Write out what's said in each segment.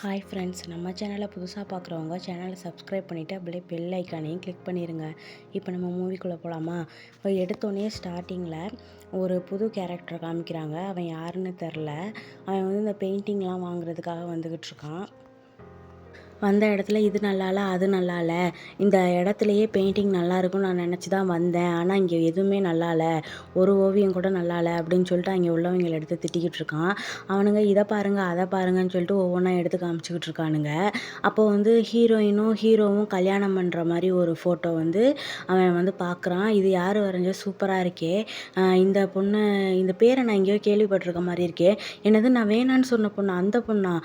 Hi friends, நம்ம சேனலை புதுசாக பார்க்குறவங்க சேனலை சப்ஸ்கிரைப் பண்ணிவிட்டு அப்படியே பெல் ஐக்கானையும் கிளிக் பண்ணிடுங்க. இப்போ நம்ம மூவிக்குள்ளே போகலாமா? இப்போ எடுத்தோடனே ஸ்டார்டிங்கில் ஒரு புது கேரக்டர் காமிக்கிறாங்க. அவன் யாருன்னு தெரில. அவன் வந்து இந்த பெயிண்டிங்லாம் வாங்குறதுக்காக வந்துக்கிட்டு இருக்கான். வந்த இடத்துல இது நல்லால, அது நல்லால, இந்த இடத்துலையே பெயிண்டிங் நல்லாயிருக்கும்னு நான் நினச்சி தான் வந்தேன். ஆனால் இங்கே எதுவுமே நல்லால, ஒரு ஓவியம் கூட நல்லால அப்படின்னு சொல்லிட்டு அங்கே உள்ளவங்களை எடுத்து திட்டிக்கிட்டு இருக்கான். அவனுங்க இதை பாருங்க, அதை பாருங்கன்னு சொல்லிட்டு ஒவ்வொன்றா எடுத்து காமிச்சிக்கிட்டு இருக்கானுங்க. அப்போ வந்து ஹீரோயினும் ஹீரோவும் கல்யாணம் பண்ணுற மாதிரி ஒரு ஃபோட்டோ வந்து அவன் வந்து பார்க்குறான். இது யார் வரைஞ்ச, சூப்பராக இருக்கே, இந்த பொண்ணு, இந்த பேரை நான் எங்கேயோ கேள்விப்பட்டிருக்க மாதிரி இருக்கே, என்னது நான் வேணான்னு சொன்ன பொண்ணு அந்த பொண்ணா,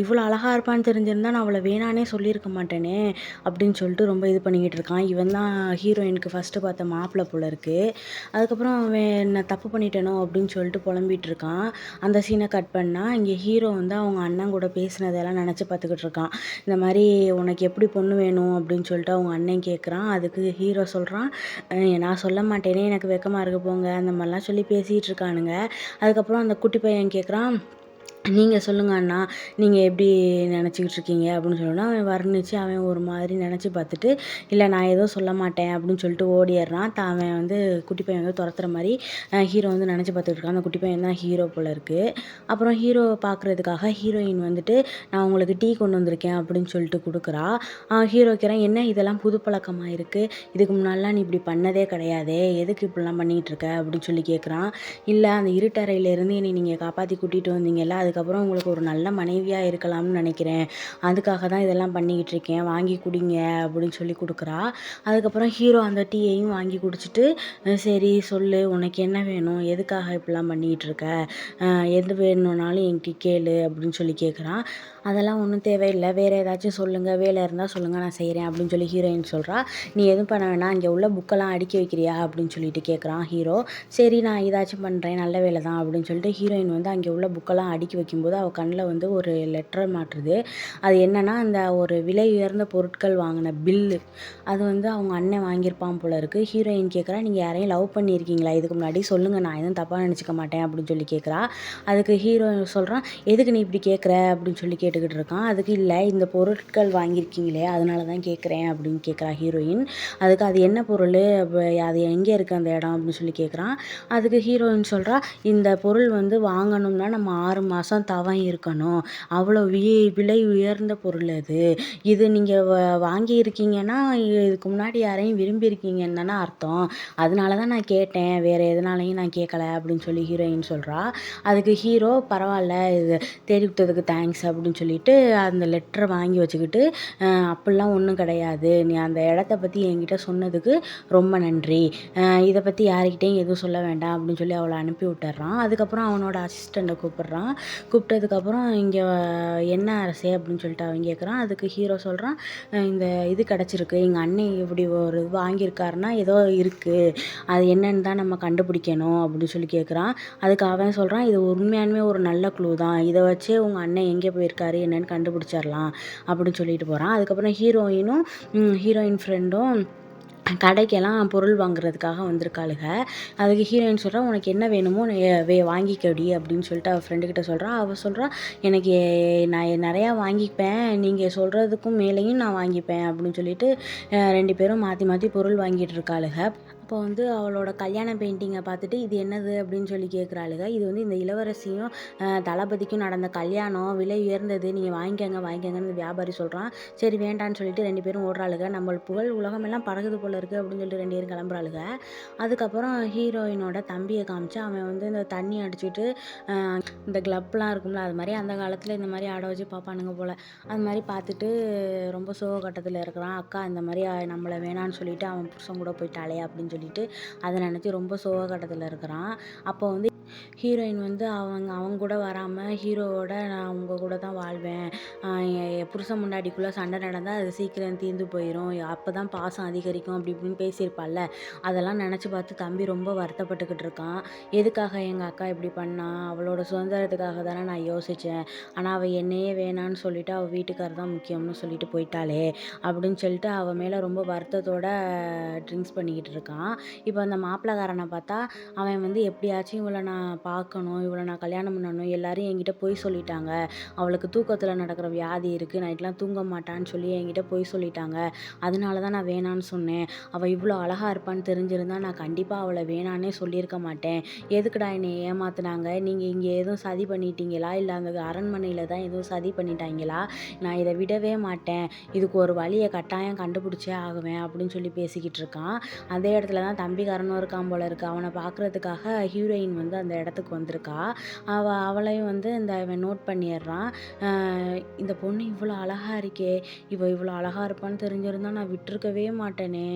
இவ்வளோ அழகாக இருப்பான்னு தெரிஞ்சிருந்தா நான் அவளை வேணானே சொல்லியிருக்க மாட்டேனே அப்படின்னு சொல்லிட்டு ரொம்ப இது பண்ணிக்கிட்டு இருக்கான். இவன் தான் ஹீரோயினுக்கு ஃபஸ்ட்டு பார்த்த மாப்பிள்ளை போல இருக்குது. அதுக்கப்புறம் அவன் நான் தப்பு பண்ணிட்டேனோ அப்படின்னு சொல்லிட்டு புலம்பிகிட்டு இருக்கான். அந்த சீனை கட் பண்ணால் இங்கே ஹீரோ வந்து அவங்க அண்ணன் கூட பேசினதெல்லாம் நினச்சி பார்த்துக்கிட்டு இருக்கான். இந்த மாதிரி உனக்கு எப்படி பொண்ணு வேணும் அப்படின்னு சொல்லிட்டு அவங்க அண்ணன் கேட்குறான். அதுக்கு ஹீரோ சொல்கிறான், நான் சொல்ல மாட்டேனே, எனக்கு வெக்கமாக இருக்க போங்க, அந்த மாதிரிலாம் சொல்லி பேசிகிட்டு இருக்கானுங்க. அதுக்கப்புறம் அந்த குட்டி பையன் கேட்குறான், நீங்கள் சொல்லுங்க அண்ணா, நீங்கள் எப்படி நினச்சிக்கிட்டு இருக்கீங்க அப்படின்னு சொல்லணும்னா அவன் வர்ணிச்சு அவன் ஒரு மாதிரி நினச்சி பார்த்துட்டு, இல்லை நான் எதுவும் சொல்ல மாட்டேன் அப்படின்னு சொல்லிட்டு ஓடிடுறான். அவன் வந்து குட்டி பையன் வந்து துரத்துற மாதிரி ஹீரோ வந்து நினச்சி பார்த்துட்டு இருக்கான். அந்த குட்டி பையன் தான் ஹீரோ போல இருக்குது. அப்புறம் ஹீரோவை பார்க்குறதுக்காக ஹீரோயின் வந்துட்டு, நான் உங்களுக்கு டீ கொண்டு வந்திருக்கேன் அப்படின்னு சொல்லிட்டு கொடுக்குறா. ஹீரோ கேட்குறான், என்ன இதெல்லாம் புது பழக்கமாக இருக்குது, இதுக்கு முன்னாடிலாம் நீ இப்படி பண்ணதே கிடையாதே, எதுக்கு இப்படிலாம் பண்ணிகிட்டு இருக்க அப்படின்னு சொல்லி கேட்குறான். இல்லை, அந்த இருட்டறையிலேருந்து என்னை நீங்கள் காப்பாற்றி கூட்டிகிட்டு வந்தீங்கல்ல, அதுக்கப்புறம் உங்களுக்கு ஒரு நல்ல மனைவியாக இருக்கலாம்னு நினைக்கிறேன், அதுக்காக தான் இதெல்லாம் பண்ணிக்கிட்டு இருக்கேன், வாங்கி குடிங்க அப்படின்னு சொல்லி கொடுக்குறா. அதுக்கப்புறம் ஹீரோ அந்த டீயையும் வாங்கி குடிச்சிட்டு, சரி சொல்லு, உனக்கு என்ன வேணும், எதுக்காக இப்படிலாம் பண்ணிக்கிட்டு இருக்க, எது வேணும்னாலும் என்கிட்ட கேளு அப்படின்னு சொல்லி கேட்குறான். அதெல்லாம் ஒன்றும் தேவையில்லை, வேறு ஏதாச்சும் சொல்லுங்கள், வேலை இருந்தால் சொல்லுங்கள், நான் செய்கிறேன் அப்படின்னு சொல்லி ஹீரோயின் சொல்கிறா. நீ எதுவும் பண்ண வேணாம், இங்கே உள்ள புக்கெல்லாம் அடுக்கி வைக்கிறியா அப்படின்னு சொல்லிட்டு கேட்குறான் ஹீரோ. சரி, நான் ஏதாச்சும் பண்ணுறேன், நல்ல வேலை தான் அப்படின்னு சொல்லிட்டு ஹீரோயின் வந்து அங்கே உள்ள புக்கெல்லாம் அடுக்கி வைக்கும்போது அவள் கண்ணில் வந்து ஒரு லெட்டர் மாட்டுறது. அது என்னென்னா, அந்த ஒரு விலை உயர்ந்த பொருட்கள் வாங்கின பில்லு, அது வந்து அவங்க அண்ணன் வாங்கியிருப்பான் போல இருக்குது. ஹீரோயின் கேட்குறா, நீங்கள் யாரையும் லவ் பண்ணியிருக்கீங்களா இதுக்கு முன்னாடி, சொல்லுங்கள், நான் எதுவும் தப்பாக நினச்சிக்க மாட்டேன் அப்படின்னு சொல்லி கேட்குறா. அதுக்கு ஹீரோ சொல்கிறான், எதுக்கு நீ இப்படி கேட்குற அப்படின்னு சொல்லி கேட்டுக்கிட்டு இருக்கான். அதுக்கு இல்லை, இந்த பொருட்கள் வாங்கியிருக்கீங்களே அதனால தான் கேட்குறேன் அப்படின்னு கேட்குறா ஹீரோயின். அதுக்கு அது என்ன பொருள், அது எங்கே இருக்குது அந்த இடம் அப்படின்னு சொல்லி கேட்குறான். அதுக்கு ஹீரோயின் சொல்கிறா, இந்த பொருள் வந்து வாங்கணும்னா நம்ம 6 மாதம் தவம் இருக்கணும், அவ்வளோ விலை உயர்ந்த பொருள் அது, இது நீங்கள் வாங்கியிருக்கீங்கன்னா இதுக்கு முன்னாடி யாரையும் விரும்பியிருக்கீங்கன்னு தானே அர்த்தம், அதனால தான் நான் கேட்டேன், வேறு எதனாலையும் நான் கேட்கல அப்படின்னு சொல்லி ஹீரோயின் சொல்கிறா. அதுக்கு ஹீரோ, பரவாயில்ல, இது தேடி விட்டதுக்கு தேங்க்ஸ் அப்படின்னு சொல்லிட்டு அந்த லெட்டரை வாங்கி வச்சுக்கிட்டு, அப்படிலாம் ஒன்றும் கிடையாது, நீ அந்த இடத்த பற்றி என்கிட்ட சொன்னதுக்கு ரொம்ப நன்றி, இதை பற்றி யாருக்கிட்டையும் எதுவும் சொல்ல வேண்டாம் அப்படின்னு சொல்லி அவளை அனுப்பி விட்டுறான். அதுக்கப்புறம் அவனோட அசிஸ்டண்ட்டை கூப்பிட்றான். கூப்பிட்டதுக்கப்புறம், இங்கே என்ன அரசே அப்படின்னு சொல்லிட்டு அவன் கேட்குறான். அதுக்கு ஹீரோ சொல்கிறான், இந்த இது கிடச்சிருக்கு, எங்கள் அண்ணன் இப்படி ஒரு இது வாங்கியிருக்காருன்னா ஏதோ இருக்குது, அது என்னன்னு தான் நம்ம கண்டுபிடிக்கணும் அப்படின்னு சொல்லி கேட்குறான். அதுக்கு அவன் சொல்கிறான், இது உண்மையானுமே ஒரு நல்ல க்ளூ தான், இதை வச்சே உங்கள் அண்ணன் எங்கே போயிருக்காரு என்னன்னு கண்டுபிடிச்சிடலாம் அப்படின்னு சொல்லிட்டு போகிறான். அதுக்கப்புறம் ஹீரோயினும் ஹீரோயின் ஃப்ரெண்டும் கடைக்கெல்லாம் பொருள் வாங்குறதுக்காக வந்திருக்காளுக. அதுக்கு ஹீரோயின் சொல்கிறா, உனக்கு என்ன வேணுமோ வாங்கிக்கடி அப்படின்னு சொல்லிட்டு அவள் ஃப்ரெண்டுக்கிட்ட சொல்கிறா. அவள் சொல்கிறா, எனக்கு நான் நிறையா வாங்கிப்பேன், நீங்கள் சொல்கிறதுக்கும் மேலேயும் நான் வாங்கிப்பேன் அப்படின்னு சொல்லிட்டு 2 பேரும் மாற்றி மாற்றி பொருள் வாங்கிட்டு இருக்காளுக. அப்போ வந்து அவளோட கல்யாண பெயிண்டிங்கை பார்த்துட்டு, இது என்னது அப்படின்னு சொல்லி கேட்குறாளுக. இது வந்து இந்த இளவரசியும் தளபதிக்கும் நடந்த கல்யாணம், விலை உயர்ந்தது, நீங்கள் வாங்கிக்கங்கன்னு வியாபாரி சொல்கிறான். சரி வேண்டான்னு சொல்லிட்டு 2 பேரும் ஓடுறாளுக. நம்ம புகழ் உலகமெல்லாம் பறகுது போல இருக்குது அப்படின்னு சொல்லிட்டு 2 பேரும் கிளம்புறாளுக. அதுக்கப்புறம் ஹீரோயினோட தம்பியை காமிச்சு, அவன் வந்து இந்த தண்ணி அடிச்சுட்டு இந்த கிளப்லாம் இருக்கும்ல, அது மாதிரி அந்த காலத்தில் இந்த மாதிரி ஆட வச்சு பார்ப்பானுங்க போல். அது மாதிரி பார்த்துட்டு ரொம்ப சோக கட்டத்தில் இருக்கிறான். அக்கா இந்த மாதிரி நம்மளை வேணான்னு சொல்லிட்டு அவன் புருஷன் கூட போயிட்டாளே அப்படின்னு சொல்லிட்டு அதை நினச்சி ரொம்ப சோக கட்டத்தில் இருக்கிறான். அப்போ வந்து ஹீரோயின் வந்து அவங்க கூட வராமல் ஹீரோவோட, நான் அவங்க கூட தான் வாழ்வேன், என் புருஷன் முன்னாடிக்குள்ளே சண்டை நடந்தால் அது சீக்கிரம் தீர்ந்து போயிடும், அப்போ தான் பாசம் அதிகரிக்கும் அப்படி இப்படின்னு பேசியிருப்பாள்ல, அதெல்லாம் நினச்சி பார்த்து தம்பி ரொம்ப வருத்தப்பட்டுக்கிட்டு இருக்கான். எதுக்காக எங்கள் அக்கா இப்படி பண்ணா, அவளோட சுதந்திரத்துக்காக தானே நான் யோசித்தேன், ஆனால் அவள் என்னையே வேணான்னு சொல்லிவிட்டு அவள் வீட்டுக்காரர் தான் முக்கியம்னு சொல்லிட்டு போயிட்டாளே அப்படின்னு சொல்லிட்டு அவள் மேலே ரொம்ப வருத்தத்தோட ட்ரிங்க்ஸ் பண்ணிக்கிட்டு இருக்கான். இப்போ அந்த மாப்பிள்ளைக்காரனை பார்த்தா, அவன் வந்து எப்படியாச்சும் இவளை நான் நான் பார்க்கணும், இவளை நான் கல்யாணம் பண்ணணும், எல்லாரும் என்கிட்ட பொய் சொல்லிட்டாங்க. அவளுக்கு தூக்கத்தில் நடக்கிற வியாதி இருக்குது, நைட்லாம் தூங்க மாட்டான்னு சொல்லி என்கிட்ட பொய் சொல்லிட்டாங்க. அதனால தான் நான் வேணான்னு சொன்னேன். அவள் இவ்வளோ அழகாக இருப்பான்னு தெரிஞ்சிருந்தா நான் கண்டிப்பாக அவளை வேணான்னே சொல்லியிருக்க மாட்டேன். எதுக்குடா என்னை ஏமாத்துனாங்க? நீங்கள் இங்கே எதுவும் சதி பண்ணிட்டீங்களா? இல்லை அந்த அரண்மனையில் தான் எதுவும் சதி பண்ணிட்டாங்களா? நான் இதை விடவே மாட்டேன். இதுக்கு ஒரு வழியை கட்டாயம் கண்டுபிடிச்சே ஆகுவேன் அப்படின்னு சொல்லி பேசிக்கிட்டு இருக்கான். அதே இடத்துல தான் தம்பிக்காரனும் இருக்கான் போல இருக்கு. அவனை பார்க்குறதுக்காக ஹீரோயின் வந்து அந்த இடத்துக்கு வந்திருக்கா. அவளையும் வந்து இவன் நோட் பண்ணிடுறான். இந்த பொண்ணு இவ்வளோ அழகாக இருக்கே, இவ்வளோ அழகாக இருப்பான்னு தெரிஞ்சிருந்தா நான் விட்டுருக்கவே மாட்டேனே,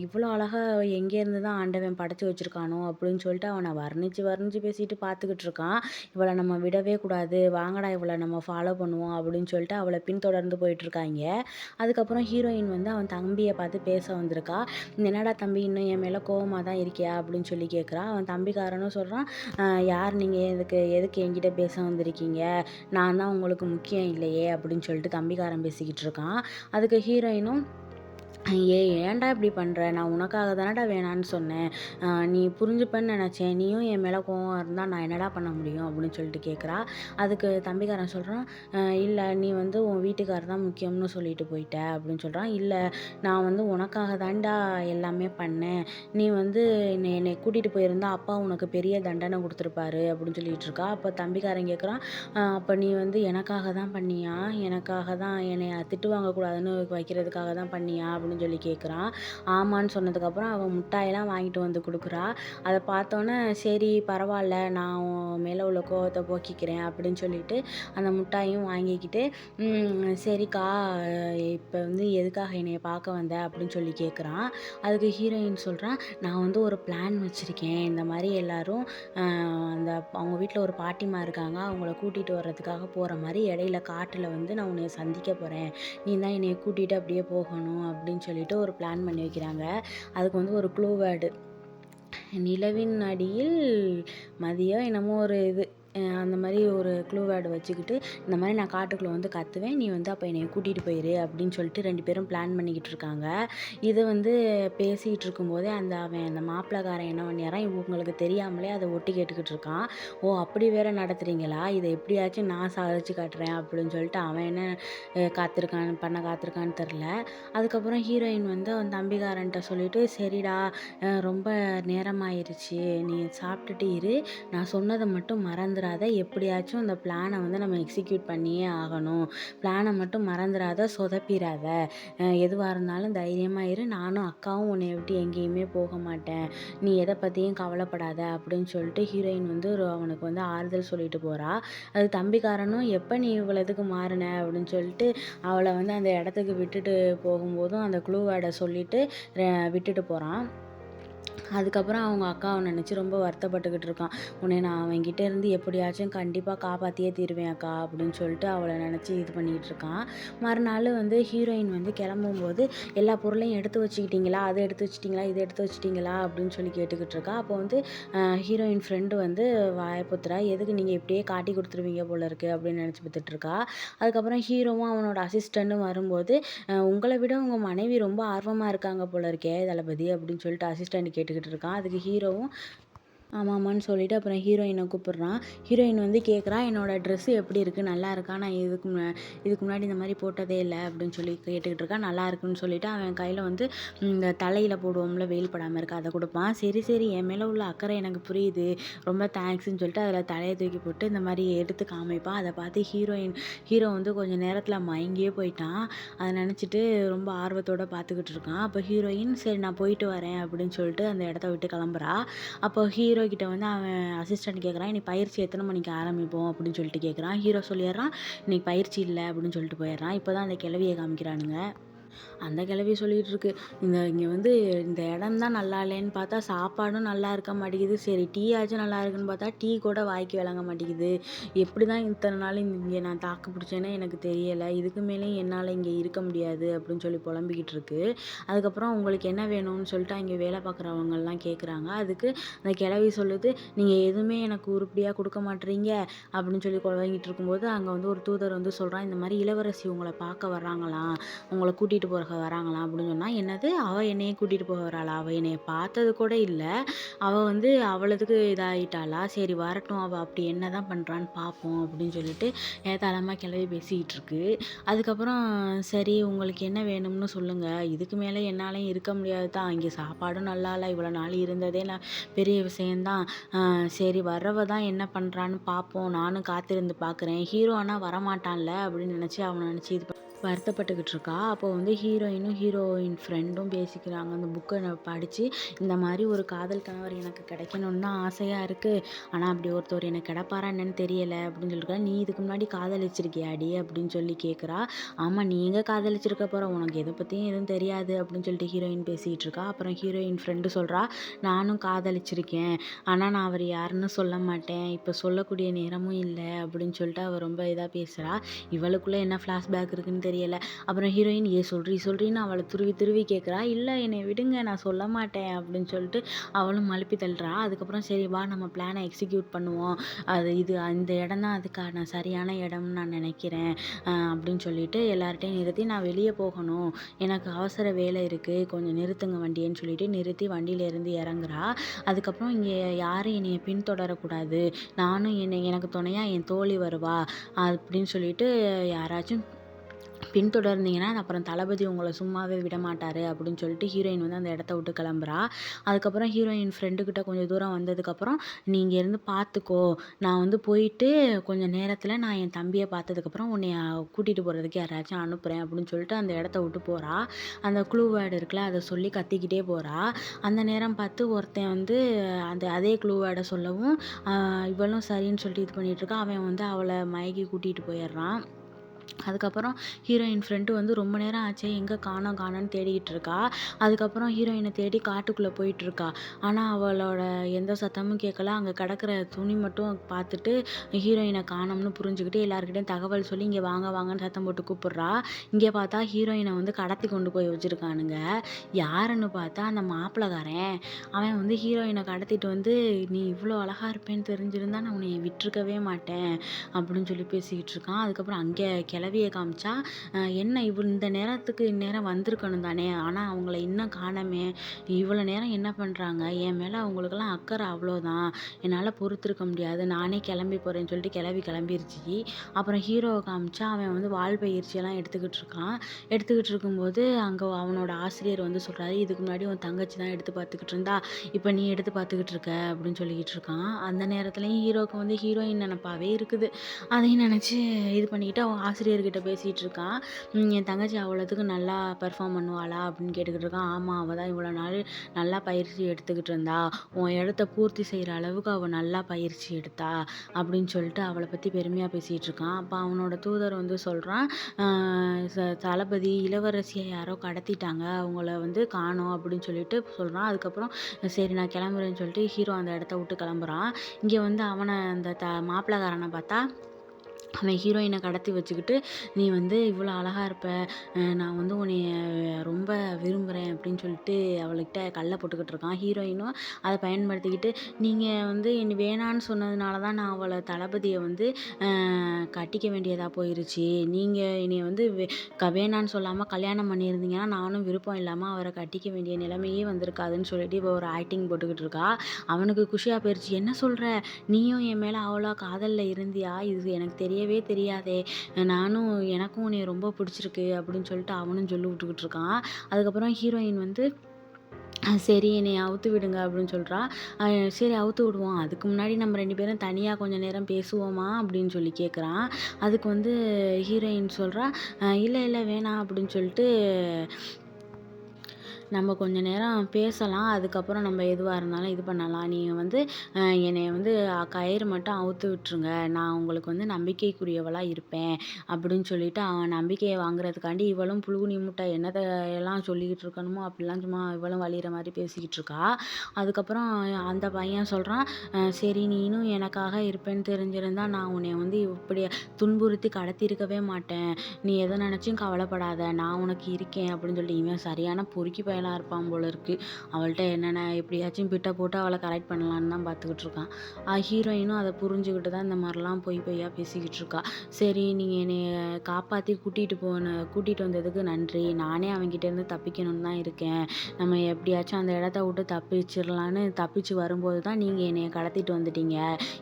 இவ்வளோ அழகாக எங்கேருந்து தான் ஆண்டவன் படைச்சி வச்சுருக்கானோ அப்படின்னு சொல்லிட்டு அவனை வர்ணித்து பேசிட்டு பார்த்துக்கிட்டு இருக்கான். இவளை நம்ம விடவே கூடாது, வாங்கடா இவளை நம்ம ஃபாலோ பண்ணுவோம் அப்படின்னு சொல்லிட்டு அவளை பின்தொடர்ந்து போயிட்டுருக்காங்க. அதுக்கப்புறம் ஹீரோயின் வந்து அவன் தம்பியை பார்த்து பேச வந்திருக்கா. என்னடா தம்பி இன்னும் என் மேலே கோவமாக தான் இருக்கியா அப்படின்னு சொல்லி கேட்குறா. அவன் தம்பிக்காரனும் சொல்கிறான், யார் நீங்கள், எதுக்கு என்கிட்ட பேச வந்திருக்கீங்க, நான் தான் உங்களுக்கு முக்கியம் இல்லையே அப்படின்னு சொல்லிட்டு தம்பிக்காரன் பேசிக்கிட்டு இருக்கான். அதுக்கு ஹீரோயினும், ஏன்டா இப்படி பண்ணுற, நான் உனக்காக தானடா வேணான்னு சொன்னேன், நீ புரிஞ்சுப்பேன்னு நினச்சேன், நீயும் என் மேலே கோவம் இருந்தால் நான் என்னடா பண்ண முடியும் அப்படின்னு சொல்லிட்டு கேட்குறா. அதுக்கு தம்பிக்காரன் சொல்கிறான், இல்லை நீ வந்து உன் வீட்டுக்காரர் தான் முக்கியம்னு சொல்லிட்டு போயிட்ட அப்படின்னு சொல்கிறான். இல்லை நான் வந்து உனக்காக தான்டா எல்லாமே பண்ணேன், நீ வந்து என்னை கூட்டிகிட்டு போயிருந்தா அப்பா உனக்கு பெரிய தண்டனை கொடுத்துருப்பாரு அப்படின்னு சொல்லிட்டு இருக்கா. அப்போ தம்பிக்காரன் கேட்குறான், அப்போ நீ வந்து எனக்காக தான் பண்ணியா, எனக்காக தான் என்னை திட்டு வாங்கக்கூடாதுன்னு வைக்கிறதுக்காக தான் பண்ணியா அப்படின்னு சொல்லி கேட்குறான். ஆமான்னு சொன்னதுக்கப்புறம் அவன் முட்டாயெல்லாம் வாங்கிட்டு வந்து கொடுக்குறா. அதை பார்த்தோன்னே சரி பரவாயில்ல, நான் உன் மேலே உள்ள கோவத்தை போக்கிக்கிறேன் அப்படின்னு சொல்லிட்டு அந்த முட்டாயும் வாங்கிக்கிட்டு, சரிக்கா இப்போ வந்து எதுக்காக என்னைய பார்க்க வந்த அப்படின்னு சொல்லி கேட்குறான். அதுக்கு ஹீரோயின் சொல்கிறான், நான் வந்து ஒரு பிளான் வச்சுருக்கேன், இந்த மாதிரி எல்லாரும் அவங்க வீட்டில் ஒரு பாட்டிமா இருக்காங்க, அவங்கள கூட்டிகிட்டு வர்றதுக்காக போகிற மாதிரி இடையில காட்டில் வந்து நான் உன்னை சந்திக்க போகிறேன், நீ தான் என்னை கூட்டிகிட்டு அப்படியே போகணும் அப்படின்னு சொல்லிட்டு ஒரு பிளான் பண்ணி வைக்கிறாங்க. அதுக்கு வந்து ஒரு க்ளூ வேர்டு, நிலவின் அடியில் மதியம் என்னமோ ஒரு இது, அந்த மாதிரி ஒரு க்ளூ வேர்டு வச்சுக்கிட்டு இந்த மாதிரி நான் காட்டுக்குள்ளே வந்து கத்துவேன், நீ வந்து அப்போ என்னை கூட்டிகிட்டு போயிரு அப்படின்னு சொல்லிட்டு 2 பேரும் பிளான் பண்ணிக்கிட்டு இருக்காங்க. இதை வந்து பேசிகிட்டு இருக்கும்போதே அவன் அந்த மாப்பிள்ளைக்காரன் என்ன பண்ணிடுறான், இவங்களுக்கு தெரியாமலே அதை ஒட்டி கேட்டுக்கிட்டு இருக்கான். ஓ அப்படி வேற நடத்துறீங்களா, இதை எப்படியாச்சும் நான் சாதிச்சு காட்டுறேன் அப்படின்னு சொல்லிட்டு அவன் என்ன காத்திருக்கான்னு தெரில. அதுக்கப்புறம் ஹீரோயின் வந்து அவன் தம்பிக்காரன்ட்ட சொல்லிட்டு, சரிடா ரொம்ப நேரமாயிருச்சு, நீ சாப்பிட்டுட்டு இரு, நான் சொன்னதை மட்டும் மறந்துடாத, எப்படியாச்சும் அந்த பிளானை வந்து நம்ம எக்ஸிக்யூட் பண்ணியே ஆகணும், பிளானை மட்டும் மறந்துடாத, சொதப்பிடாத, எதுவாக இருந்தாலும் தைரியமாக இரு, நானும் அக்காவும் உன்னை விட்டு எங்கேயுமே போக மாட்டேன், நீ எதை பற்றியும் கவலைப்படாத அப்படின்னு சொல்லிட்டு ஹீரோயின் வந்து அவனுக்கு வந்து ஆறுதல் சொல்லிட்டு போகிறா. அது தம்பிக்காரனும் எப்போ நீ இவ்வளோதுக்கு மாறின அப்படின்னு சொல்லிட்டு அவளை வந்து அந்த இடத்துக்கு விட்டுட்டு போகும்போதும் அந்த க்ளூ வேர்டை சொல்லிட்டு விட்டுட்டு போகிறான். அதுக்கப்புறம் அவங்க அக்காவை நினச்சி ரொம்ப வருத்தப்பட்டுக்கிட்டு இருக்கான். உன்னை நான் அவன்கிட்ட இருந்து எப்படியாச்சும் கண்டிப்பாக காப்பாற்றியே தீருவேன் அக்கா அப்படின்னு சொல்லிட்டு அவளை நினச்சி இது பண்ணிக்கிட்டு இருக்கான். மறுநாள் வந்து ஹீரோயின் வந்து கிளம்பும்போது எல்லா பொருளையும் எடுத்து வச்சுக்கிட்டீங்களா, அதை எடுத்து வச்சிட்டிங்களா, இதை எடுத்து வச்சிட்டிங்களா அப்படின்னு சொல்லி கேட்டுக்கிட்டு இருக்கா. அப்போ வந்து ஹீரோயின் ஃப்ரெண்டு வந்து வாயப்புத்துறா, எதுக்கு நீங்கள் இப்படியே காட்டி கொடுத்துருவீங்க போல இருக்குது அப்படின்னு நினச்சி பார்த்துட்டு இருக்கா. அதுக்கப்புறம் ஹீரோவும் அவனோட அசிஸ்டண்ட்டும் வரும்போது, உங்களை விட உங்கள் மனைவி ரொம்ப ஆர்வமாக இருக்காங்க போல இருக்கே தளபதி அப்படின்னு சொல்லிட்டு அசிஸ்டண்ட் கேட்டுக்கிட்டு இருக்கான். அதுக்கு ஹீரோவும் ஆமாம்மான்னு சொல்லிவிட்டு அப்புறம் ஹீரோயினை கூப்பிட்றான். ஹீரோயின் வந்து கேட்குறா, என்னோடய ட்ரெஸ்ஸு எப்படி இருக்குது, நல்லா இருக்கா, நான் இதுக்கு முன்னாடி இந்த மாதிரி போட்டதே இல்லை அப்படின்னு சொல்லி கேட்டுக்கிட்டு இருக்கா. நல்லா இருக்குன்னு சொல்லிவிட்டு அவன் கையில் வந்து இந்த தலையில் போடுவோம்ல வெயில் படாமல் இருக்க, அதை கொடுப்பான். சரி என் மேலே உள்ள அக்கறை எனக்கு புரியுது, ரொம்ப தேங்க்ஸ்ன்னு சொல்லிட்டு அதில் தலையை தூக்கி போட்டு இந்த மாதிரி எடுத்து காமிப்பான். அதை பார்த்து ஹீரோ வந்து கொஞ்சம் நேரத்தில் மயங்கியே போயிட்டான். அதை நினச்சிட்டு ரொம்ப ஆர்வத்தோடு பார்த்துக்கிட்டு இருக்கான். அப்போ ஹீரோயின் சரி நான் போயிட்டு வரேன் அப்படின்னு சொல்லிட்டு அந்த இடத்த விட்டு கிளம்புறா. அப்போ ஹீரோ கிட்ட வந்து அவன் அசிஸ்டண்ட் கேட்குறான், இன்னைக்கு பயிற்சி எத்தனை மணிக்கு ஆரம்பிப்போம் அப்படின்னு சொல்லிட்டு கேட்குறான். ஹீரோ சொல்லிடுறான், இன்னைக்கு பயிற்சி இல்லை அப்படின்னு சொல்லிட்டு போயிடுறான். இப்போ தான் அந்த கிழவியை காமிக்கிறானுங்க. அந்த கிழவி சொல்லிகிட்டு இருக்கு, இங்கே வந்து இந்த இடம் தான் நல்லா இல்லைன்னு பார்த்தா சாப்பாடும் நல்லா இருக்க மாட்டேங்குது, சரி டீ ஆச்சும் நல்லா இருக்குன்னு பார்த்தா டீ கூட வாய்க்கு விளங்க மாட்டேங்குது, எப்படி தான் இத்தனை நாள் இங்கே நான் தாக்கு பிடிச்சேன்னே எனக்கு தெரியலை, இதுக்கு மேலேயும் என்னால் இங்கே இருக்க முடியாது அப்படின்னு சொல்லி புலம்பிக்கிட்டு இருக்கு. அதுக்கப்புறம் உங்களுக்கு என்ன வேணும்னு சொல்லிட்டு அங்கே வேலை பார்க்குறவங்கெல்லாம் கேட்குறாங்க. அதுக்கு அந்த கிழவி சொல்லுது, நீங்கள் எதுவுமே எனக்கு உருப்படியாக கொடுக்க மாட்டேறீங்க அப்படின்னு சொல்லி குழம்பிக்கிட்டு இருக்கும்போது அங்கே வந்து ஒரு தூதர் வந்து சொல்கிறான், இந்த மாதிரி இளவரசி உங்களை பார்க்க வர்றாங்களாம், உங்களை கூட்டிகிட்டு கூட்டிகிட்டு போக வராங்களாம் அப்படின்னு சொன்னா, என்னது அவள் என்னைய கூட்டிகிட்டு போக வராளா? அவள் என்னைய பார்த்தது கூட இல்லை. அவள் வந்து அவளதுக்கு இதாகிட்டாளா? சரி வரட்டும், அவள் அப்படி என்ன தான் பண்ணுறான்னு பார்ப்போம் அப்படின்னு சொல்லிட்டு ஏதாளமாக கிளவி பேசிக்கிட்டு இருக்கு. அதுக்கப்புறம் சரி உங்களுக்கு என்ன வேணும்னு சொல்லுங்கள், இதுக்கு மேலே என்னாலையும் இருக்க முடியாது தான், இங்கே சாப்பாடும் நல்லா இல்லை, இவ்வளோ நாள் இருந்ததே நான் பெரிய விஷயந்தான். சரி வர்றவ தான் என்ன பண்ணுறான்னு பார்ப்போம், நானும் காத்திருந்து பார்க்குறேன். ஹீரோ ஆனால் வரமாட்டான்ல அப்படின்னு நினச்சி அவனை நினச்சி இது வருத்தப்பட்டுக்கிட்டு இருக்கா. அப்போ வந்து ஹீரோயினும் ஹீரோயின் ஃப்ரெண்டும் பேசிக்கிறாங்க. அந்த புக்கை நான் படித்து இந்த மாதிரி ஒரு காதல் கணவர் எனக்கு கிடைக்கணும்னு தான் ஆசையாக இருக்குது, ஆனால் அப்படி ஒருத்தர் எனக்கு கிடப்பாரா என்னன்னு தெரியலை அப்படின்னு சொல்லியிருக்கா. நீ இதுக்கு முன்னாடி காதலிச்சிருக்கியாடி அப்படின்னு சொல்லி கேட்குறா. ஆமாம், நீ எங்கே காதலிச்சிருக்க போகிற, உனக்கு எதை பற்றியும் எதுவும் தெரியாது அப்படின்னு சொல்லிட்டு ஹீரோயின் பேசிகிட்டு இருக்கா. அப்புறம் ஹீரோயின் ஃப்ரெண்டு சொல்கிறா, நானும் காதலிச்சிருக்கேன், ஆனால் நான் அவர் யாருன்னு சொல்ல மாட்டேன், இப்போ சொல்லக்கூடிய நேரமும் இல்லை அப்படின்னு சொல்லிட்டு அவள் ரொம்ப இதாக பேசுகிறா. இவளுக்குள்ளே என்ன ஃப்ளாஷ்பேக் இருக்குன்னு தெரியல. அப்புறம் ஹீரோயின் சொல்றின்னு அவளை துருவி கேட்குறா. இல்லை என்னை விடுங்க, நான் சொல்ல மாட்டேன் அப்படின்னு சொல்லிட்டு அவளும் மழுப்பி தள்ளுறா. அதுக்கப்புறம் சரி வா நம்ம பிளானை எக்ஸிக்யூட் பண்ணுவோம், இந்த இடம் தான் அதுக்கான சரியான இடம்னு நான் நினைக்கிறேன் அப்படின்னு சொல்லிட்டு எல்லார்ட்டையும் நிறுத்தி, நான் வெளியே போகணும், எனக்கு அவசர வேலை இருக்குது, கொஞ்சம் நிறுத்துங்க வண்டின்னு சொல்லிட்டு நிறுத்தி வண்டியிலேருந்து இறங்குறா. அதுக்கப்புறம் இங்கே யாரும் என்னைய பின்தொடரக்கூடாது, நானும் எனக்கு துணையாக என் தோழி வருவா அப்படின்னு சொல்லிட்டு யாராச்சும் பின்தொடர்ந்தீங்கன்னா அப்புறம் தளபதி உங்களை சும்மாவே விட மாட்டார் அப்படின்னு சொல்லிட்டு ஹீரோயின் வந்து அந்த இடத்த விட்டு கிளம்புறா. அதுக்கப்புறம் ஹீரோயின் ஃப்ரெண்டுக்கிட்ட கொஞ்சம் தூரம் வந்ததுக்கப்புறம், நீ இங்கேருந்து பார்த்துக்கோ, நான் வந்து போயிட்டு கொஞ்சம் நேரத்தில் நான் என் தம்பியை பார்த்ததுக்கப்புறம் உன்னை கூட்டிகிட்டு போகிறதுக்கு யாராச்சும் அனுப்புகிறேன் அப்படின்னு சொல்லிட்டு அந்த இடத்த விட்டு போகிறா. அந்த க்ளூ வேர்டு இருக்குல்ல, அதை சொல்லி கத்திக்கிட்டே போகிறா. அந்த நேரம் பார்த்து ஒருத்தன் வந்து அதே க்ளூ வேர்டை சொல்லவும் இவளும் சரின்னு சொல்லிட்டு இது பண்ணிகிட்ருக்கா. அவன் வந்து அவளை மயக்கி கூட்டிகிட்டு போயிடுறான். அதுக்கப்புறம் ஹீரோயின் ஃப்ரெண்டு வந்து ரொம்ப நேரம் ஆச்சு எங்கே காணோன்னு தேடிக்கிட்டு இருக்கா. அதுக்கப்புறம் ஹீரோயினை தேடி காட்டுக்குள்ளே போயிட்டுருக்கா. ஆனால் அவளோட எந்த சத்தமும் கேட்கல. அங்கே கிடக்கிற துணி மட்டும் பார்த்துட்டு ஹீரோயினை காணோம்னு புரிஞ்சுக்கிட்டு எல்லாருக்கிட்டையும் தகவல் சொல்லி இங்கே வாங்கன்னு சத்தம் போட்டு கூப்பிட்றா. இங்கே பார்த்தா ஹீரோயினை வந்து கடத்தி கொண்டு போய் வச்சுருக்கானுங்க. யாருன்னு பார்த்தா அந்த மாப்பிளக்காரன். அவன் வந்து ஹீரோயினை கடத்திட்டு வந்து, நீ இவ்வளோ அழகாக இருப்பேன்னு தெரிஞ்சிருந்தா நான் உன்னை விட்டுருக்கவே மாட்டேன் அப்படின்னு சொல்லி பேசிக்கிட்டு இருக்கான். அதுக்கப்புறம் அங்கே கிளவியை காமிச்சா, என்ன இந்த நேரத்துக்கு இந்நேரம் வந்திருக்கணும் தானே, ஆனால் அவங்கள இன்னும் காணோமே, இவ்வளோ நேரம் என்ன பண்ணுறாங்க, என் மேலே அவங்களுக்கெல்லாம் அக்கறை அவ்வளோதான், என்னால் பொறுத்திருக்க முடியாது, நானே கிளம்பி போகிறேன்னு சொல்லிட்டு கிளம்பிருச்சு. அப்புறம் ஹீரோவை காமிச்சா அவன் வந்து வால் பயிற்சியெல்லாம் எடுத்துக்கிட்டு இருக்கும்போது அங்கே அவனோட ஆசிரியர் வந்து சொல்கிறாரு, இதுக்கு முன்னாடி உன் தங்கச்சி தான் எடுத்து பார்த்துக்கிட்டு இருந்தா, இப்போ நீ எடுத்து பார்த்துக்கிட்டு இருக்க அப்படின்னு சொல்லிக்கிட்டு இருக்கான். அந்த நேரத்துலையும் ஹீரோவுக்கு வந்து ஹீரோயின் நினப்பாவே இருக்குது. அதையும் நினச்சி இது பண்ணிக்கிட்டு அவன் ஆசிரியர்கிட்ட பேசிகிட்டு இருக்கான். என் தங்கச்சி அவ்வளோத்துக்கு நல்லா பெர்ஃபார்ம் பண்ணுவாளா அப்படின்னு கேட்டுக்கிட்டு இருக்கான். ஆமாம், அவள் தான் இவ்வளோ நாள் நல்லா பயிற்சி எடுத்துக்கிட்டு இருந்தா, உன் இடத்த பூர்த்தி செய்கிற அளவுக்கு அவள் நல்லா பயிற்சி எடுத்தா அப்படின்னு சொல்லிட்டு அவளை பற்றி பெருமையாக பேசிகிட்டு இருக்கான். அப்போ அவனோட தூதர் வந்து சொல்கிறான், தளபதி இளவரசியை யாரோ கடத்திட்டாங்க, அவங்கள வந்து காணோம் அப்படின்னு சொல்லிட்டு சொல்கிறான். அதுக்கப்புறம் சரி நான் கிளம்புறேன்னு சொல்லிட்டு ஹீரோ அந்த இடத்த விட்டு கிளம்புறான். இங்கே வந்து அவனை அந்த மாப்பிளக்காரனை பார்த்தா அவன் ஹீரோயினை கடத்தி வச்சுக்கிட்டு, நீ வந்து இவ்வளோ அழகாக இருப்ப, நான் வந்து உன்னைய ரொம்ப விரும்புகிறேன் அப்படின்னு சொல்லிட்டு அவளுக்கிட்ட கல்லை போட்டுக்கிட்டு இருக்கான். ஹீரோயினும் அதை பயன்படுத்திக்கிட்டு, நீங்கள் வந்து என்னை வேணான்னு சொன்னதுனால தான் நான் அவளை தளபதியை வந்து கட்டிக்க வேண்டியதாக போயிருச்சு, நீங்கள் என்னைய வந்து வேணான்னு சொல்லாமல் கல்யாணம் பண்ணியிருந்தீங்கன்னா நானும் விருப்பம் இல்லாமல் அவரை கட்டிக்க வேண்டிய நிலைமையே வந்திருக்காதுன்னு சொல்லிட்டு இப்போ ஒரு ஆக்டிங் போட்டுக்கிட்டு இருக்கா. அவனுக்கு குஷியாக போயிடுச்சு. என்ன சொல்கிற, நீயும் என் மேலே அவ்வளோ காதலில் இருந்தியா, இது எனக்கு தெரியவே தெரியாதே, எனக்கும் உன்னை ரொம்ப பிடிச்சிருக்கு அப்படின்னு சொல்லிட்டு அவனும் சொல்லி விட்டுக்கிட்டு இருக்கான். அதுக்கப்புறம் ஹீரோயின் வந்து சரி என்னை அவுத்து விடுங்க அப்படின்னு சொல்கிறா. சரி அவுத்து விடுவோம், அதுக்கு முன்னாடி நம்ம 2 பேரும் தனியாக கொஞ்சம் நேரம் பேசுவோமா அப்படின்னு சொல்லி கேட்குறான். அதுக்கு வந்து ஹீரோயின் சொல்கிறா, இல்லை வேணாம் அப்படின்னு சொல்லிட்டு நம்ம கொஞ்ச நேரம் பேசலாம், அதுக்கப்புறம் நம்ம எதுவாக இருந்தாலும் இது பண்ணலாம், நீங்கள் வந்து என்னை வந்து கயிறு மட்டும் அவுத்து விட்டுருங்க, நான் உங்களுக்கு வந்து நம்பிக்கைக்குரியவளாக இருப்பேன் அப்படின்னு சொல்லிட்டு அவன் நம்பிக்கையை வாங்குறதுக்காண்டி இவளும் புழுகுனி முட்டை என்னத்தை எல்லாம் சொல்லிக்கிட்டு இருக்கணுமோ அப்படிலாம் சும்மா இவளும் வலிகிற மாதிரி பேசிக்கிட்டு இருக்கா. அதுக்கப்புறம் அந்த பையன் சொல்கிறான், சரி நீனும் எனக்காக இருப்பேன்னு தெரிஞ்சிருந்தா நான் உன்னை வந்து இப்படி துன்புறுத்தி கடத்தியிருக்கவே மாட்டேன், நீ எதை நினச்சும் கவலைப்படாத, நான் உனக்கு இருக்கேன் அப்படின்னு சொல்லிட்டு இவன் சரியான பொறுக்கி பையன் வயசானவன் இருப்பான் போல இருக்குது. அவள்கிட்ட என்னென்ன எப்படியாச்சும் பிட்டை போட்டு அவளை கரெக்ட் பண்ணலான்னு தான் பார்த்துக்கிட்டு இருக்கான். ஹீரோயினும் அதை புரிஞ்சுக்கிட்டு தான் இந்த மாதிரிலாம் பொய்யா பேசிக்கிட்டு இருக்கா. சரி நீங்கள் என்னைய காப்பாற்றி கூட்டிகிட்டு வந்ததுக்கு நன்றி. நானே அவன்கிட்டேருந்து தப்பிக்கணும்னு தான் இருக்கேன். நம்ம எப்படியாச்சும் அந்த இடத்த விட்டு தப்பிச்சு வரும்போது தான் நீங்கள் என்னைய கடத்திட்டு வந்துட்டீங்க.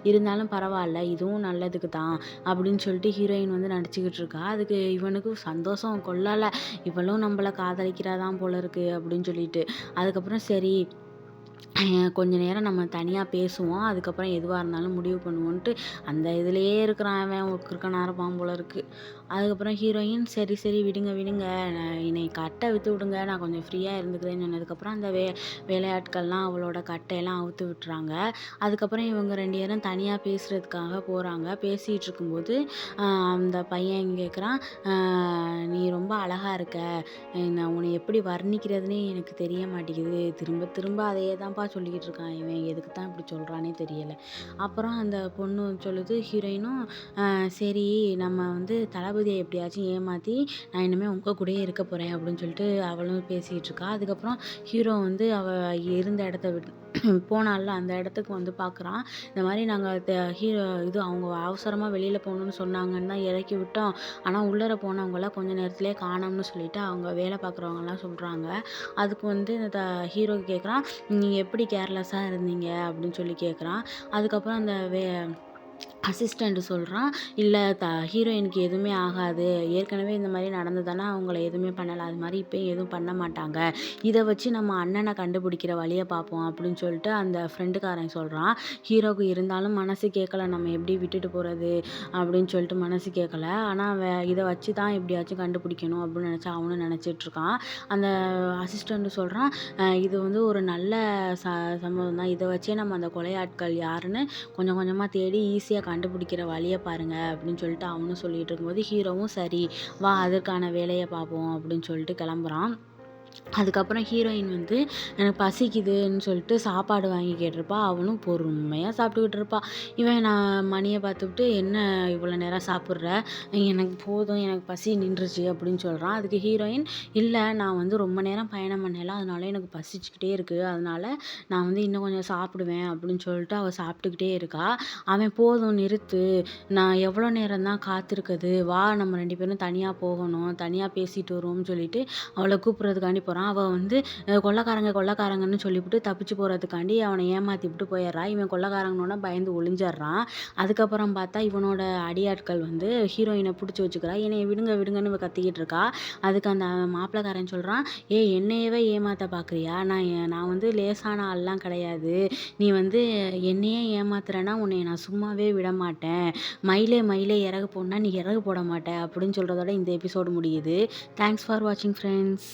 இருந்தாலும் பரவாயில்ல, இதுவும் நல்லதுக்கு தான் அப்படின்னு சொல்லிட்டு ஹீரோயின் வந்து நடிச்சுக்கிட்டு இருக்கா. அதுக்கு இவனுக்கு சந்தோஷம் கொள்ளலை. இவளும் நம்மளை காதலிக்கிறாதான் போல இருக்கு அப்படின்னு சொல்லிட்டு. அதுக்கப்புறம் சரி கொஞ்ச நேரம் நம்ம தனியாக பேசுவோம். அதுக்கப்புறம் எதுவாக இருந்தாலும் முடிவு பண்ணுவோன்ட்டு அந்த இதுலேயே இருக்கிறான். அவன் ஒரு கிறுக்கனா இருப்பான் போல இருக்குது. அதுக்கப்புறம் ஹீரோயின் சரி விடுங்க என்னை கட்டை விற்று விடுங்க, நான் கொஞ்சம் ஃப்ரீயாக இருந்துக்கிறேன்னு சொன்னதுக்கப்புறம் அந்த வேலையாட்கள்லாம் அவளோட கட்டையெல்லாம் அவுத்து விட்டுறாங்க. அதுக்கப்புறம் இவங்க 2 பேரும் தனியாக பேசுகிறதுக்காக போகிறாங்க. பேசிகிட்டு இருக்கும்போது அந்த பையன் கேட்குறான், நீ ரொம்ப அழகாக இருக்க, நான் உன்னை எப்படி வர்ணிக்கிறதுனே எனக்கு தெரிய மாட்டேங்குது. திரும்ப அதையே தான்ப்பா சொல்லிக்கிட்டு இருக்கான். இவன் எதுக்கு தான் இப்படி சொல்கிறானே தெரியலை. அப்புறம் அந்த பொண்ணு சொல்லுது, ஹீரோயினும் சரி நம்ம வந்து தளபதியை எப்படியாச்சும் ஏமாற்றி நான் இனிமேல் உங்கள் கூடயே இருக்க போகிறேன் அப்படின்னு சொல்லிட்டு அவளும் பேசிகிட்டு இருக்கா. அதுக்கப்புறம் ஹீரோ வந்து அவள் இருந்த இடத்த விட்டு போனால அந்த இடத்துக்கு வந்து பார்க்குறான். இந்த மாதிரி நாங்கள் அவங்க அவசரமாக வெளியில் போகணுன்னு சொன்னாங்கன்னு தான் இறக்கி விட்டோம். ஆனால் உள்ளர போனவங்களாம் கொஞ்ச நேரத்துலேயே காணோம்னு சொல்லிட்டு அவங்க வேலை பார்க்குறவங்கலாம் சொல்கிறாங்க. அதுக்கு வந்து இந்த ஹீரோ கேட்குறான், நீங்கள் எப்படி கேர்லெஸ்ஸாக இருந்தீங்க அப்படின்னு சொல்லி கேட்குறான். அதுக்கப்புறம் அந்த அசிஸ்டண்ட் சொல்கிறான், இல்லை ஹீரோயினுக்கு எதுவுமே ஆகாது, ஏற்கனவே இந்த மாதிரி நடந்ததானே அவங்கள எதுவுமே பண்ணலை, அது மாதிரி இப்போ எதுவும் பண்ண மாட்டாங்க, இதை வச்சு நம்ம அண்ணனை கண்டுபிடிக்கிற வழியை பார்ப்போம் அப்படின்னு சொல்லிட்டு அந்த ஃப்ரெண்டுக்காரன் சொல்கிறான். ஹீரோவுக்கு இருந்தாலும் மனசு கேட்கல, நம்ம எப்படி விட்டுட்டு போகிறது அப்படின்னு சொல்லிட்டு மனசு கேட்கல. ஆனால் இதை வச்சு தான் எப்படியாச்சும் கண்டுபிடிக்கணும் அப்படின்னு நினச்சா அவனும் நினச்சிட்ருக்கான். அந்த அசிஸ்டண்ட் சொல்கிறான், இது வந்து ஒரு நல்ல சம்பவம் தான், இதை வச்சே நம்ம அந்த கொலையாட்கள் யாருன்னு கொஞ்சம் கொஞ்சமாக தேடி ஈஸியாக கண்டுபிடிக்கிற வழியை பாருங்க அப்படின்னு சொல்லிட்டு அவனும் சொல்லிட்டு இருக்கும்போது ஹீரோவும் சரி வா அதற்கான வேலையை பார்ப்போம் அப்படின்னு சொல்லிட்டு கிளம்புறான். அதுக்கப்புறம் ஹீரோயின் வந்து எனக்கு பசிக்குதுன்னு சொல்லிட்டு சாப்பாடு வாங்கி கேட்டிருப்பா. அவனும் பொறுமையாக சாப்பிட்டுக்கிட்டு இருப்பா. நான் மணியை பார்த்துக்கிட்டு என்ன இவ்வளோ நேரம் சாப்பிட்ற, எனக்கு போதும், எனக்கு பசி நின்றுச்சு அப்படின்னு சொல்கிறான். அதுக்கு ஹீரோயின் இல்லை நான் வந்து ரொம்ப நேரம் பயணம் பண்ணல, அதனால எனக்கு பசிச்சுக்கிட்டே இருக்குது, அதனால நான் வந்து இன்னும் கொஞ்சம் சாப்பிடுவேன் அப்படின்னு சொல்லிட்டு அவள் சாப்பிட்டுக்கிட்டே இருக்கா. அவன் போதும் நிறுத்து, நான் எவ்வளோ நேரம் தான் காத்திருக்குது, வா நம்ம 2 பேரும் தனியாக போகணும், தனியாக பேசிட்டு வருவோம்னு சொல்லிட்டு அவளை கூப்பிட்றதுக்காண்டி போகிறான். அவள் வந்து கொள்ளைக்காரங்கன்னு சொல்லிவிட்டு தப்பிச்சு போகிறதுக்காண்டி அவனை ஏமாற்றி விட்டு போயிடுறா. இவன் கொள்ளைக்காரங்கனோட பயந்து ஒளிஞ்சிட்றான். அதுக்கப்புறம் பார்த்தா இவனோட அடியாட்கள் வந்து ஹீரோயினை பிடிச்சி வச்சுக்கிறா. என்னை விடுங்கன்னு இவ கத்திக்கிட்டு இருக்கா. அதுக்கு அந்த மாப்பிள்ளைக்காரன் சொல்கிறான், என்னையவே ஏமாற்ற பார்க்குறியா, நான் வந்து லேசான ஆள்லாம் கிடையாது, நீ வந்து என்னையே ஏமாத்துறேன்னா உன்னை நான் சும்மாவே விட மாட்டேன், மயிலே இறகு போடனா நீ இறகு போட மாட்டேன் அப்படின்னு சொல்கிறதோட இந்த எபிசோடு முடியுது. தேங்க்ஸ் ஃபார் வாட்சிங் ஃப்ரெண்ட்ஸ்.